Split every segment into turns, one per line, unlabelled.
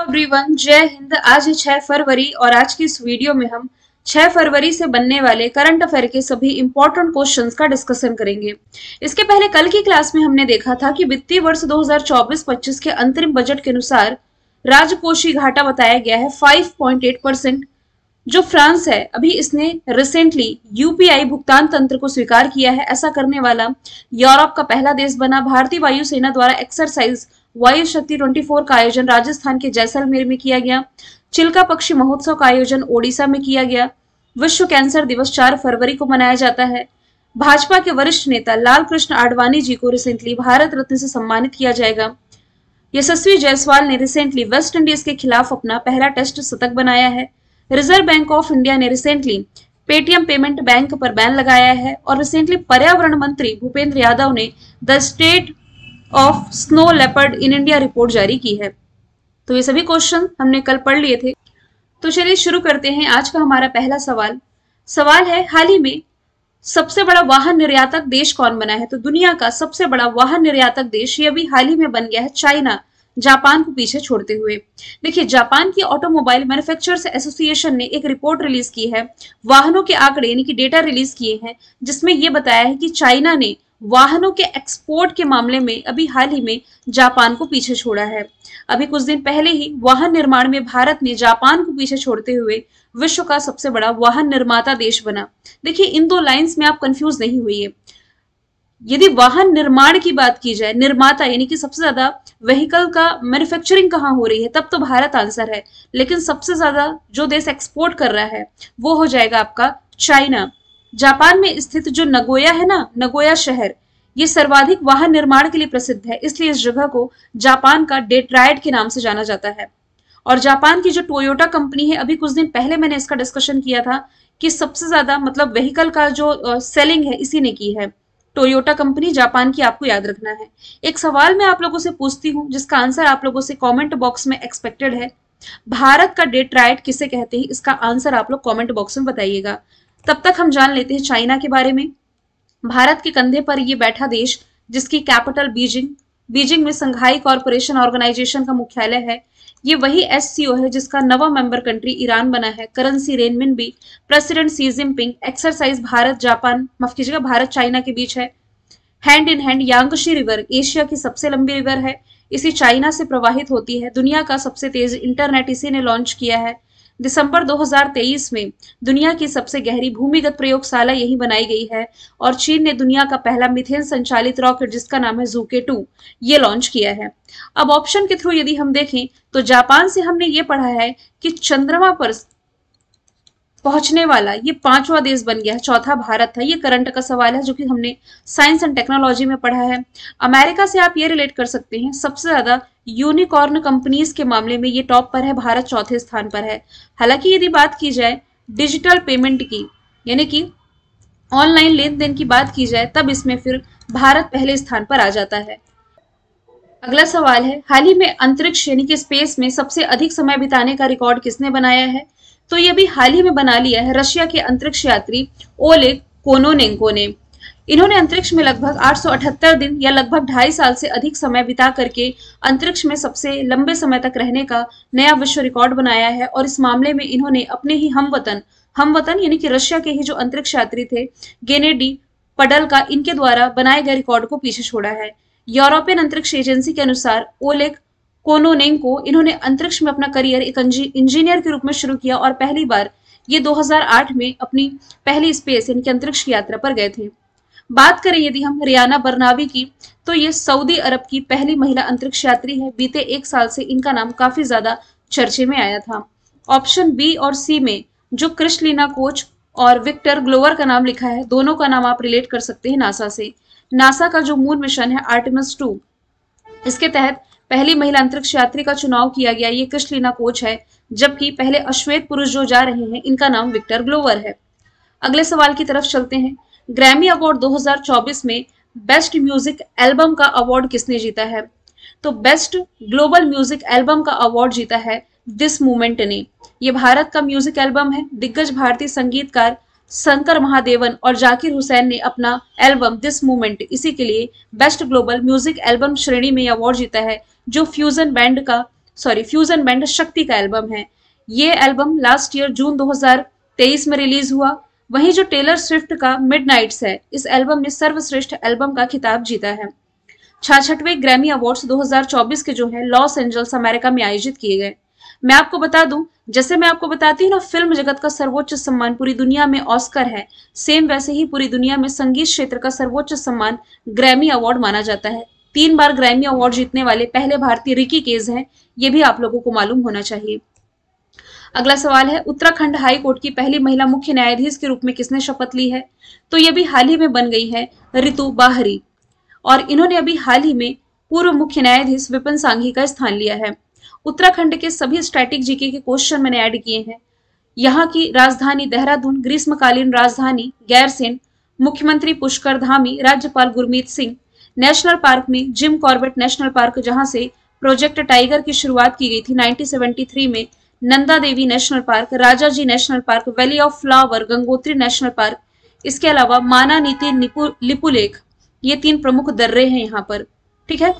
Everyone, जय हिंद। आज है 6 फरवरी और आज की इस वीडियो में हम 6 फरवरी से बनने वाले करंट अफेयर के सभी इंपॉर्टेंट क्वेश्चंस का डिस्कशन करेंगे। इसके पहले कल की क्लास में हमने देखा था कि वित्तीय वर्ष 2024-25 के अंतरिम बजट के अनुसार राजकोषीय घाटा बताया गया है 5.8%। जो फ्रांस है, अभी इसने रिसेंटली यूपीआई भुगतान तंत्र को स्वीकार किया है। ऐसा करने वाला यूरोप का पहला देश बना। भारतीय वायुसेना द्वारा एक्सरसाइज वायु शक्ति 24 का आयोजन राजस्थान के जैसलमेर में किया गया। चिल्का पक्षी महोत्सव का आयोजन ओडिशा में किया गया। विश्व कैंसर दिवस 4 फरवरी को मनाया जाता है। भाजपा के वरिष्ठ नेता लाल कृष्ण आडवाणी जी को रिसेंटली भारत रत्न से सम्मानित किया जाएगा। यशस्वी जायसवाल ने रिसेंटली वेस्ट इंडीज के खिलाफ अपना पहला टेस्ट शतक बनाया है। रिजर्व बैंक ऑफ इंडिया ने रिसेंटली पेटीएम पेमेंट बैंक पर बैन लगाया है। और रिसेंटली पर्यावरण मंत्री भूपेंद्र यादव ने the state of snow leopard in India report जारी की है। तो ये सभी क्वेश्चन हमने कल पढ़ लिए थे। तो चलिए शुरू करते हैं। आज का हमारा पहला सवाल है, हाल ही में सबसे बड़ा वाहन निर्यातक देश कौन बना है? तो दुनिया का सबसे बड़ा वाहन निर्यातक देश ये अभी हाल ही में बन गया है चाइना, जापान को पीछे छोड़ते हुए। देखिए, जापान की ऑटोमोबाइल मैन्युफैक्चरर्स एसोसिएशन ने एक रिपोर्ट रिलीज की है, वाहनों के आंकड़े यानी कि डेटा रिलीज किए हैं, जिसमें यह बताया है कि चाइना ने वाहनों के एक्सपोर्ट के मामले में अभी हाल ही में जापान को पीछे छोड़ा है। अभी कुछ दिन पहले ही वाहन निर्माण में भारत ने जापान को पीछे छोड़ते हुए विश्व का सबसे बड़ा वाहन निर्माता देश बना। देखिए, इन दो लाइंस में आप कंफ्यूज नहीं हुई। यदि वाहन निर्माण की बात की जाए, निर्माता यानी कि सबसे ज्यादा व्हीकल का मैन्युफैक्चरिंग कहाँ हो रही है, तब तो भारत आंसर है। लेकिन सबसे ज्यादा जो देश एक्सपोर्ट कर रहा है वो हो जाएगा आपका चाइना। जापान में स्थित जो नगोया है ना, नगोया शहर, ये सर्वाधिक वाहन निर्माण के लिए प्रसिद्ध है। इसलिए इस जगह को जापान का डेट्रॉयट के नाम से जाना जाता है। और जापान की जो टोयोटा कंपनी है, अभी कुछ दिन पहले मैंने इसका डिस्कशन किया था कि सबसे ज्यादा मतलब व्हीकल का जो सेलिंग है इसी ने की है। टोयोटा कंपनी जापान की, आपको याद रखना है। एक सवाल मैं आप लोगों से पूछती हूँ जिसका आंसर आप लोगों से कमेंट बॉक्स में एक्सपेक्टेड है। भारत का डेट्रॉयट किसे कहते हैं? इसका आंसर आप लोग कमेंट बॉक्स में बताइएगा। तब तक हम जान लेते हैं चाइना के बारे में। भारत के कंधे पर ये बैठा देश, जिसकी कैपिटल बीजिंग में संघाई कॉरपोरेशन ऑर्गेनाइजेशन का मुख्यालय है। ये वही एससीओ है जिसका नवा मेंबर कंट्री ईरान बना है। Currency renminbi. President Xi Jinping. Exercise Bharat China के बीच है। Hand in hand. यांगशी river Asia की सबसे लंबी रिवर है, इसी चाइना से प्रवाहित होती है। दुनिया का सबसे तेज इंटरनेट इसी ने लॉन्च किया है। दिसंबर 2023 में दुनिया की सबसे गहरी भूमिगत प्रयोगशाला यही बनाई गई है। और चीन ने दुनिया का पहला मीथेन संचालित रॉकेट, जिसका नाम है ज़ूके 2, ये लॉन्च किया है। अब ऑप्शन के थ्रू यदि हम देखें तो जापान से हमने ये पढ़ा है कि चंद्रमा पर पहुंचने वाला ये 5वां देश बन गया है, चौथा भारत था। ये करंट का सवाल है जो कि हमने साइंस एंड टेक्नोलॉजी में पढ़ा है। अमेरिका से आप ये रिलेट कर सकते हैं, सबसे ज्यादा यूनिकॉर्न कंपनीज के मामले में ये टॉप पर है, भारत चौथे स्थान पर है। हालांकि यदि बात की जाए डिजिटल पेमेंट की, यानी कि ऑनलाइन लेन देन की बात की जाए, तब इसमें फिर भारत पहले स्थान पर आ जाता है। अगला सवाल है, हाल ही में अंतरिक्ष यानी कि स्पेस में सबसे अधिक समय बिताने का रिकॉर्ड किसने बनाया है? तो ये भी हाल ही में बना लिया है रशिया के अंतरिक्ष यात्री ओलेग कोनोनेंको ने। इन्होंने अंतरिक्ष में लगभग 878 दिन या लगभग 2.5 साल से अधिक समय बिता करके अंतरिक्ष में सबसे लंबे समय तक रहने का नया विश्व रिकॉर्ड बनाया है। और इस मामले में इन्होंने अपने ही हमवतन यानी कि रशिया के ही जो अंतरिक्ष यात्री थे गेनेडी पडल्का, इनके द्वारा बनाए गए रिकॉर्ड को पीछे छोड़ा है। यूरोपियन अंतरिक्ष एजेंसी के अनुसार ओलेग कोनोनेंको इन्होंने अंतरिक्ष में अपना करियर एक इंजीनियर के रूप में शुरू किया और पहली बार ये 2008 में अपनी पहली स्पेस यानी कि अंतरिक्ष की यात्रा पर गए थे। बात करें यदि हम रियाना बरनावी की, तो ये सऊदी अरब की पहली महिला अंतरिक्ष यात्री है। बीते 1 साल से इनका नाम काफी ज्यादा चर्चे में आया था। ऑप्शन बी और सी में जो क्रिस्टलिना कोच और विक्टर ग्लोवर का नाम लिखा है, दोनों का नाम आप रिलेट कर सकते हैं नासा से। नासा का जो मून मिशन है आर्टेमिस 2, इसके तहत पहली महिला अंतरिक्ष यात्री का चुनाव किया गया, ये क्रिस्टलिना कोच है। जबकि पहले अश्वेत पुरुष जो जा रहे हैं, इनका नाम विक्टर ग्लोवर है। अगले सवाल की तरफ चलते हैं। ग्रैमी अवार्ड 2024 में बेस्ट म्यूजिक एल्बम का अवार्ड किसने जीता है? तो बेस्ट ग्लोबल म्यूजिक एल्बम का अवार्ड जीता है दिस मूवमेंट ने। यह भारत का म्यूजिक एल्बम है। दिग्गज भारतीय संगीतकार शंकर महादेवन और जाकिर हुसैन ने अपना एल्बम दिस मूवमेंट इसी के लिए बेस्ट ग्लोबल म्यूजिक एल्बम श्रेणी में अवार्ड जीता है, जो फ्यूजन बैंड का फ्यूजन बैंड शक्ति का एल्बम है। ये एल्बम लास्ट ईयर जून 2023 में रिलीज हुआ। वहीं जो टेलर स्विफ्ट का मिडनाइट्स है, इस एल्बम ने सर्वश्रेष्ठ एल्बम का खिताब जीता है। 66वें ग्रैमी अवार्ड्स 2024 के जो है लॉस एंजल्स अमेरिका में आयोजित किए गए। मैं आपको बता दूं, जैसे मैं आपको बताती हूँ ना, फिल्म जगत का सर्वोच्च सम्मान पूरी दुनिया में ऑस्कर है, सेम वैसे ही पूरी दुनिया में संगीत क्षेत्र का सर्वोच्च सम्मान ग्रैमी अवार्ड माना जाता है। 3 बार ग्रैमी अवार्ड जीतने वाले पहले भारतीय रिकी केज हैं, ये भी आप लोगों को मालूम होना चाहिए। अगला सवाल है, उत्तराखंड हाई कोर्ट की पहली महिला मुख्य न्यायाधीश के रूप में किसने शपथ ली है? तो ये भी हाल ही में बन गई है रितु बाहरी, और इन्होंने अभी हाल ही में पूर्व मुख्य न्यायाधीश विपिन सांघी का स्थान लिया है। उत्तराखंड के सभी स्टैटिक जीके के क्वेश्चन मैंने ऐड किए हैं। यहाँ की राजधानी देहरादून, ग्रीष्मकालीन राजधानी गैरसेन, मुख्यमंत्री पुष्कर धामी, राज्यपाल गुरमीत सिंह, नेशनल पार्क में जिम कॉर्बेट नेशनल पार्क, जहां से प्रोजेक्ट टाइगर की शुरुआत की गई थी 1973 में, Nanda Devi national park, Rajaji national park, valley of flower, Gangotri national park, इसके अलावा माना नीति लिपुलेख, ये 3 प्रमुख दर्रे हैं यहाँ पर। ठीक है,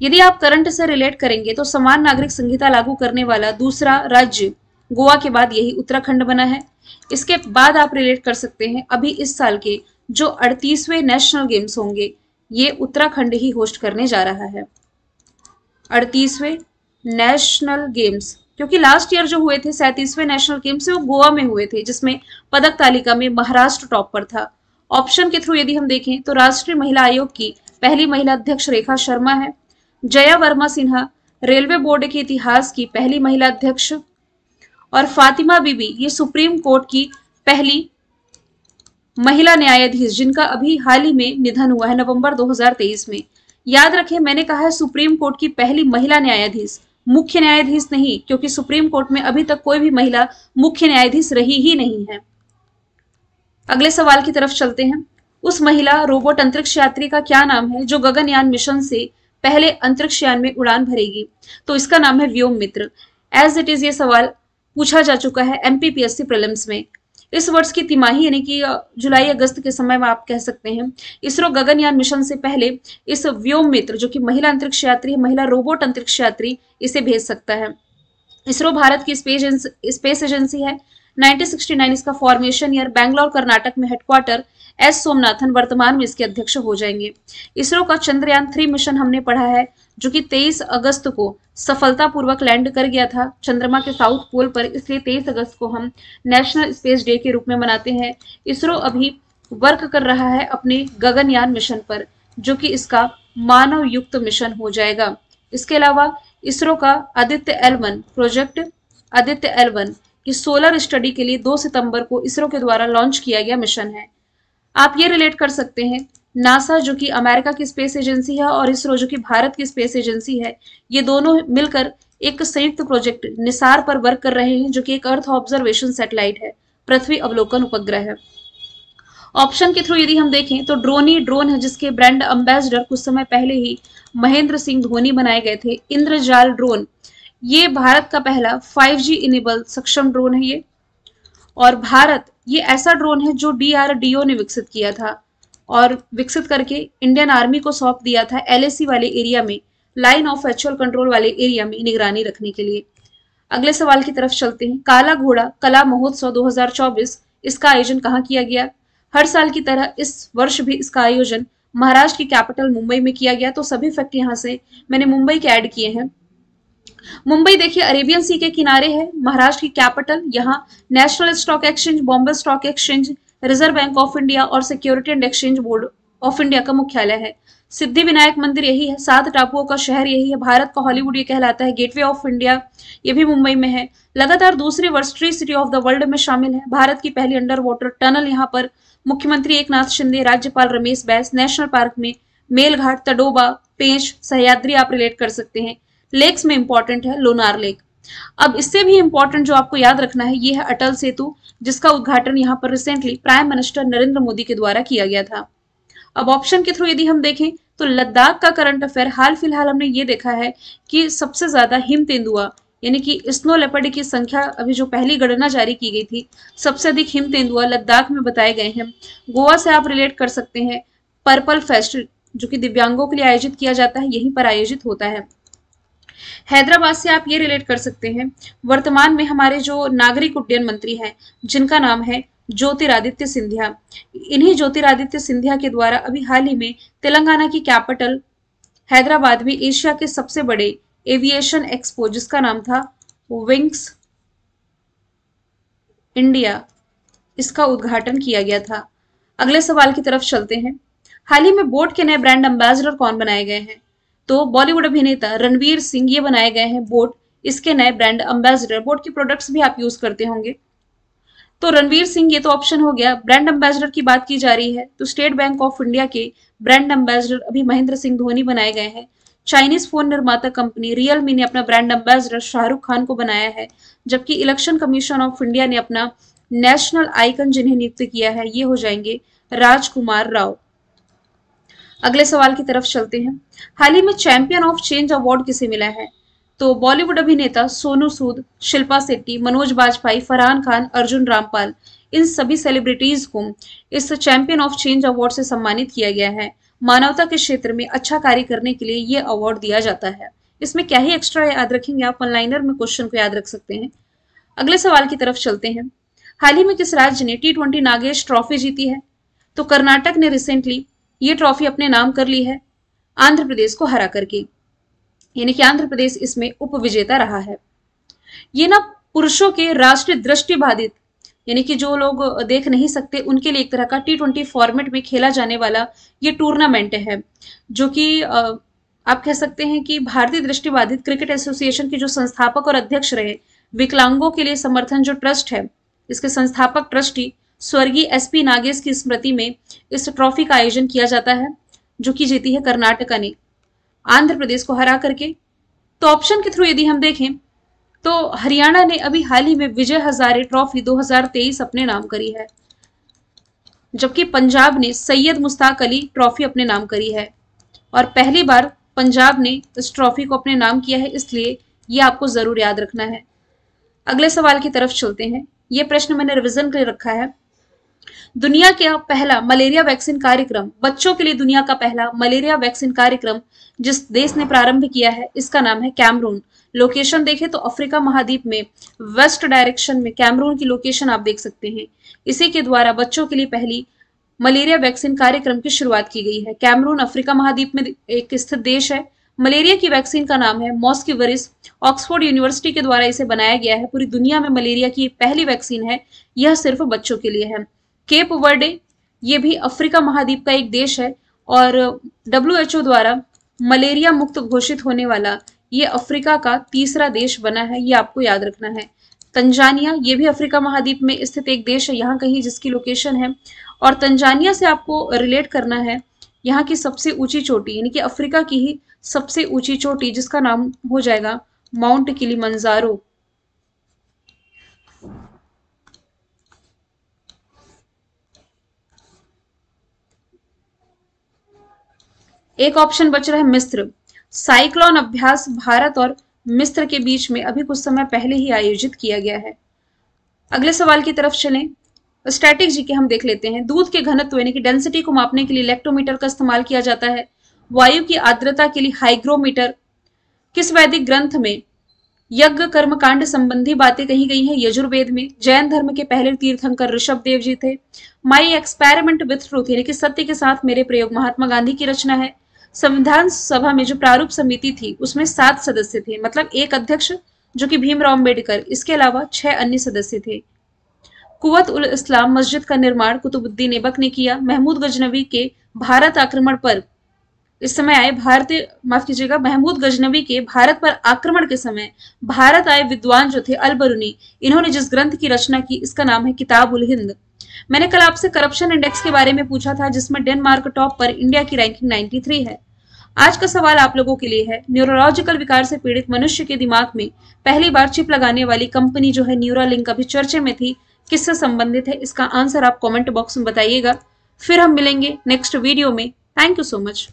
यदि आप करंट से रिलेट करेंगे तो समान नागरिक संहिता लागू करने वाला दूसरा राज्य गोवा के बाद यही उत्तराखंड बना है। इसके बाद आप रिलेट कर सकते हैं, अभी इस साल के जो 38वें नेशनल गेम्स होंगे, ये उत्तराखंड ही होस्ट करने जा रहा है। 38वें नेशनल गेम्स, क्योंकि लास्ट ईयर जो हुए थे 37वें नेशनल गेम्स, वो गोवा में हुए थे, जिसमें पदक तालिका में महाराष्ट्र टॉप पर था। ऑप्शन के थ्रू यदि हम देखें तो राष्ट्रीय महिला आयोग की पहली महिला अध्यक्ष रेखा शर्मा है। जया वर्मा सिन्हा रेलवे बोर्ड के इतिहास की पहली महिला अध्यक्ष, और फातिमा बीबी ये सुप्रीम कोर्ट की पहली महिला न्यायाधीश, जिनका अभी हाल ही में निधन हुआ है नवंबर 2023 में। याद रखें, मैंने कहा है सुप्रीम कोर्ट की पहली महिला न्यायाधीश, मुख्य न्यायाधीश नहीं, क्योंकि सुप्रीम कोर्ट में अभी तक कोई भी महिला मुख्य न्यायाधीश रही ही नहीं है। अगले सवाल की तरफ चलते हैं। उस महिला रोबोट अंतरिक्ष यात्री का क्या नाम है जो गगनयान मिशन से पहले अंतरिक्ष यान में उड़ान भरेगी? तो इसका नाम है व्योम मित्र। एज इट इज ये सवाल पूछा जा चुका है एमपीपीएससी प्रीलिम्स में। इस वर्ष की तिमाही यानी कि जुलाई अगस्त के समय में आप कह सकते हैं, इसरो गगनयान मिशन से पहले इस व्योम मित्र, जो कि महिला अंतरिक्ष यात्री, महिला रोबोट अंतरिक्ष यात्री, इसे भेज सकता है। इसरो भारत की स्पेस एजेंसी है। 1969 इसका फॉर्मेशन ईयर, बैंगलोर कर्नाटक में हेडक्वार्टर, एस सोमनाथन वर्तमान में इसके अध्यक्ष हो जाएंगे। इसरो का चंद्रयान 3 मिशन हमने पढ़ा है, जो कि 23 अगस्त को सफलतापूर्वक लैंड कर गया था चंद्रमा के साउथ पोल पर, इसलिए 23 अगस्त को हम नेशनल स्पेस डे के रूप में मनाते हैं। इसरो अभी वर्क कर रहा है अपने गगनयान मिशन पर, जो कि इसका मानव युक्त मिशन हो जाएगा। इसके अलावा इसरो का Aditya L1 project, Aditya L1 की सोलर स्टडी के लिए 2 सितंबर को इसरो के द्वारा लॉन्च किया गया मिशन है। आप ये रिलेट कर सकते हैं, नासा जो कि अमेरिका की स्पेस एजेंसी है और इसरो जो कि भारत की स्पेस एजेंसी है, ये दोनों मिलकर एक संयुक्त प्रोजेक्ट निसार पर वर्क कर रहे हैं, जो कि एक अर्थ ऑब्जर्वेशन सैटेलाइट है, पृथ्वी अवलोकन उपग्रह है। ऑप्शन के थ्रू यदि हम देखें तो ड्रोन है, जिसके ब्रांड एम्बेसडर कुछ समय पहले ही महेंद्र सिंह धोनी बनाए गए थे। इंद्रजाल ड्रोन, ये भारत का पहला 5G इनेबल सक्षम ड्रोन है ये, और भारत ये ऐसा ड्रोन है जो DRDO ने विकसित किया था और विकसित करके इंडियन आर्मी को सौंप दिया था LAC वाले एरिया में, लाइन ऑफ एक्चुअल कंट्रोल वाले एरिया में निगरानी रखने के लिए। अगले सवाल की तरफ चलते हैं। काला घोड़ा कला महोत्सव 2024, इसका आयोजन कहाँ किया गया? हर साल की तरह इस वर्ष भी इसका आयोजन महाराष्ट्र की कैपिटल मुंबई में किया गया। तो सभी फैक्ट यहाँ से मैंने मुंबई के ऐड किए हैं। मुंबई देखिए अरेबियन सी के किनारे है, महाराष्ट्र की कैपिटल। यहाँ national stock exchange, Bombay stock exchange, reserve bank of India और security and exchange board of India का मुख्यालय है। सिद्धि विनायक मंदिर यही है, 7 टापुओं का शहर यही है, भारत का हॉलीवुड ये कहलाता है। गेटवे ऑफ इंडिया ये भी मुंबई में है। लगातार दूसरी वर्ष tree city of the world में शामिल है। भारत की पहली अंडर वाटर टनल यहाँ पर। मुख्यमंत्री एकनाथ शिंदे, राज्यपाल रमेश बैस। नेशनल पार्क में मेलघाट, तडोबा, पेंच, सह्याद्री आप रिलेट कर सकते हैं। लेक्स में इंपॉर्टेंट है लोनार लेक। अब इससे भी इंपॉर्टेंट जो आपको याद रखना है, ये है अटल सेतु, जिसका उद्घाटन यहाँ पर recently prime minister Narendra Modi के द्वारा किया गया था। अब ऑप्शन के थ्रू यदि हम देखें तो लद्दाख का करंट अफेयर, हाल फिलहाल हमने ये देखा है कि सबसे ज्यादा हिम तेंदुआ यानी कि स्नो लेपर्ड की संख्या, अभी जो पहली गणना जारी की गई थी, सबसे अधिक हिम तेंदुआ लद्दाख में बताए गए हैं। गोवा से आप रिलेट कर सकते हैं, पर्पल फेस्ट जो कि दिव्यांगों के लिए आयोजित किया जाता है, यहीं पर आयोजित होता है। हैदराबाद से आप ये रिलेट कर सकते हैं, वर्तमान में हमारे जो नागरिक उड्डयन मंत्री हैं जिनका नाम है ज्योतिरादित्य सिंधिया। इन्हीं ज्योतिरादित्य सिंधिया के द्वारा अभी हाल ही में तेलंगाना की कैपिटल हैदराबाद में एशिया के सबसे बड़े एविएशन एक्सपो जिसका नाम था विंग्स इंडिया, इसका उद्घाटन किया गया था। अगले सवाल की तरफ चलते हैं। हाल ही में बोट के नए ब्रांड एम्बेसडर कौन बनाए गए हैं? तो बॉलीवुड अभिनेता रणवीर सिंह ये बनाए गए हैं बोट, इसके नए ब्रांड एम्बेसडर। बोट के प्रोडक्ट्स भी आप यूज करते होंगे, तो रणवीर सिंह ये तो ऑप्शन हो गया। ब्रांड एम्बेसडर की बात की जा रही है तो स्टेट बैंक ऑफ इंडिया के ब्रांड एम्बेसडर अभी महेंद्र सिंह धोनी बनाए गए हैं। चाइनीज फोन निर्माता कंपनी रियलमी ने अपना ब्रांड एम्बेसडर शाहरुख खान को बनाया है, जबकि इलेक्शन कमीशन ऑफ इंडिया ने अपना नेशनल आइकन जिन्हें नियुक्त किया है ये हो जाएंगे राजकुमार राव। अगले सवाल की तरफ चलते हैं। हाल ही में चैंपियन ऑफ चेंज अवार्ड किसे मिला है? तो बॉलीवुड अभिनेता सोनू सूद, शिल्पा शेट्टी, मनोज बाजपेयी, फरहान खान, अर्जुन रामपाल, इन सभी सेलिब्रिटीज को इस चैंपियन ऑफ चेंज अवार्ड से सम्मानित किया गया है। मानवता के क्षेत्र में अच्छा कार्य करने के लिए ये अवार्ड दिया जाता है। इसमें क्या ही एक्स्ट्रा याद रखेंगे आप, ऑनलाइनर में क्वेश्चन को याद रख सकते हैं। अगले सवाल की तरफ चलते हैं। हाल ही में किस राज्य ने T20 नागेश ट्रॉफी जीती है? तो कर्नाटक ने रिसेंटली ये ट्रॉफी अपने नाम कर ली है आंध्र प्रदेश को हरा करके, यानी कि आंध्र प्रदेश इसमें उपविजेता रहा है। ये ना पुरुषों के राष्ट्रीय दृष्टिबाधित यानी कि जो लोग देख नहीं सकते उनके लिए एक तरह का T20 फॉर्मेट में खेला जाने वाला ये टूर्नामेंट है, जो कि आप कह सकते हैं कि भारतीय दृष्टिबाधित क्रिकेट एसोसिएशन के जो संस्थापक और अध्यक्ष रहे, विकलांगों के लिए समर्थन जो ट्रस्ट है, इसके संस्थापक ट्रस्टी स्वर्गीय SP नागेश की स्मृति में इस ट्रॉफी का आयोजन किया जाता है, जो कि जीती है कर्नाटका ने आंध्र प्रदेश को हरा करके। तो ऑप्शन के थ्रू यदि हम देखें तो हरियाणा ने अभी हाल ही में विजय हजारे ट्रॉफी 2023 अपने नाम करी है, जबकि पंजाब ने सैयद मुश्ताक अली ट्रॉफी अपने नाम करी है। और पहली बार पंजाब ने इस ट्रॉफी को अपने नाम किया है, इसलिए ये आपको जरूर याद रखना है। अगले सवाल की तरफ चलते हैं। ये प्रश्न मैंने रिवीजन कर रखा है। दुनिया का पहला मलेरिया वैक्सीन कार्यक्रम, बच्चों के लिए दुनिया का पहला मलेरिया वैक्सीन कार्यक्रम जिस देश ने प्रारंभ किया है इसका नाम है कैमरून। लोकेशन देखें तो अफ्रीका महाद्वीप में वेस्ट डायरेक्शन में कैमरून की लोकेशन आप देख सकते हैं। इसी के द्वारा बच्चों के लिए पहली मलेरिया वैक्सीन कार्यक्रम की शुरुआत की गई है। कैमरून अफ्रीका महाद्वीप में एक स्थित देश है। मलेरिया की वैक्सीन का नाम है मॉस्किवरिस। ऑक्सफोर्ड यूनिवर्सिटी के द्वारा इसे बनाया गया है। पूरी दुनिया में मलेरिया की पहली वैक्सीन है, यह सिर्फ बच्चों के लिए है। केप वर्डे ये भी अफ्रीका महाद्वीप का एक देश है और WHO द्वारा मलेरिया मुक्त घोषित होने वाला ये अफ्रीका का तीसरा देश बना है, ये आपको याद रखना है। तंजानिया ये भी अफ्रीका महाद्वीप में स्थित एक देश है, यहाँ कहीं जिसकी लोकेशन है। और तंजानिया से आपको रिलेट करना है यहाँ की सबसे ऊंची चोटी, यानी कि अफ्रीका की ही सबसे ऊंची चोटी जिसका नाम हो जाएगा माउंट किलिमंजारो। एक ऑप्शन बच रहा है मिस्र। साइक्लोन अभ्यास भारत और मिस्र के बीच में अभी कुछ समय पहले ही आयोजित किया गया है। अगले सवाल की तरफ चलें। स्टैटिक जीके हम देख लेते हैं। दूध के घनत्व यानी कि डेंसिटी को मापने के लिए इलेक्ट्रोमीटर का इस्तेमाल किया जाता है। वायु की आर्द्रता के लिए हाइग्रोमीटर। किस वैदिक ग्रंथ में यज्ञ कर्मकांड संबंधी बातें कही गई हैं? यजुर्वेद में। जैन धर्म के पहले तीर्थंकर ऋषभ देव जी थे। माई एक्सपेरिमेंट विथ ट्रूथ यानी कि सत्य के साथ मेरे प्रयोग महात्मा गांधी की रचना है। संविधान सभा में जो प्रारूप समिति थी उसमें 7 सदस्य थे, मतलब एक अध्यक्ष जो कि भीमराव अम्बेडकर, इसके अलावा 6 अन्य सदस्य थे। कुवत उल इस्लाम मस्जिद का निर्माण कुतुबुद्दीन ऐबक ने किया। महमूद गजनवी के भारत आक्रमण पर इस समय आए महमूद गजनवी के भारत पर आक्रमण के समय भारत आए विद्वान जो थे अल बरूनी, इन्होंने जिस ग्रंथ की रचना की इसका नाम है किताब उल हिंद। मैंने कल आपसे करप्शन इंडेक्स के बारे में पूछा था जिसमें डेनमार्क टॉप पर, इंडिया की रैंकिंग 93 है। आज का सवाल आप लोगों के लिए है, न्यूरोलॉजिकल विकार से पीड़ित मनुष्य के दिमाग में पहली बार चिप लगाने वाली कंपनी जो है न्यूरालिंक अभी चर्चे में थी, किससे संबंधित है? इसका आंसर आप कमेंट बॉक्स में बताइएगा। फिर हम मिलेंगे नेक्स्ट वीडियो में। Thank you so much.